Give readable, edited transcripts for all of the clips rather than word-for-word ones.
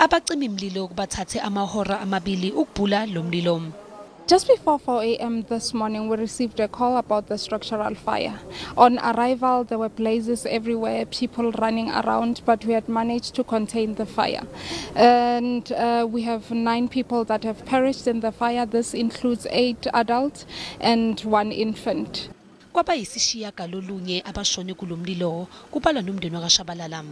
Abacimi umlilo kubathathe amahora amabili ukubhula lo mlilo. Just before 4 a.m. this morning, we received a call about the structural fire. On arrival, there were blazes everywhere, people running around, but we had managed to contain the fire. And we have 9 people that have perished in the fire. This includes 8 adults and 1 infant. Abayisishiyagalolunye abashone kulo mlilo kubalwa nomndeni wakwaShabalala.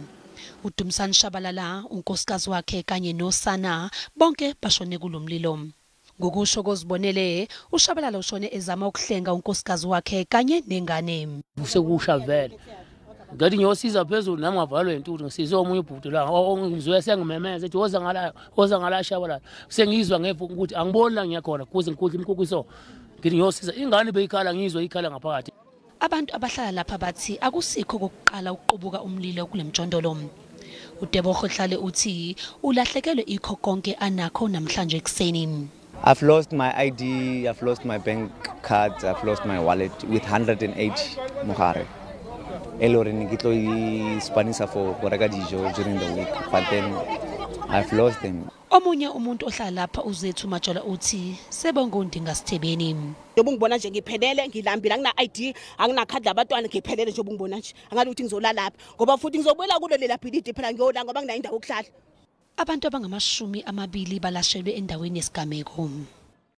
uDumsani Shabalala, unkosikazi wakhe kanye nosana bonke bashone kulo mlilo. Ngokusho kozibonele, uShabalala ushone ezama ukuhlenga unkosikazi wakhe kanye nengane. Sekusha vele. Ngathi ngiyosiza phezulu nami ngavalwe intuthu ngisize omunye ubhuti la ngizwe sengimemeza ethi woza ngala Shabalala. Sengizwa ngevu ukuthi angiboni la ngiyakhona kuze ngikudla imkhukuso. Ngithi ngiyosiza ingane beyikhala ngizwe ikhala ngaphakathi. Abantu abahlala lapha bathi akusikho kokuqala ukuqubuka umlilo kulemjondolo. uDebogo Hlale uthi ulahlekelwe ikho konke anakho namhlanje ekuseni. I've lost my ID, I've lost my bank cards, I've lost my wallet with 108 mohare. Elorin ngitlo ispanisa for reka dijo during the week, but then I've lost them. Omunye umuntu ohlala lapha uzethu Majola uthi sebonke undinga sithebeni. Ngibona nje ngiphelele ngilambile angina ID angina card labantwana ngiphelele nje ngibona nje angathi ukuthi ngizolala lapha ngoba futhi ngizobuyela kulo lela bhilidi phela ngiyolanga ngoba ngina indawo yokuhlala. Abantu abangamashumi amabili balashelwe endaweni yesigameko.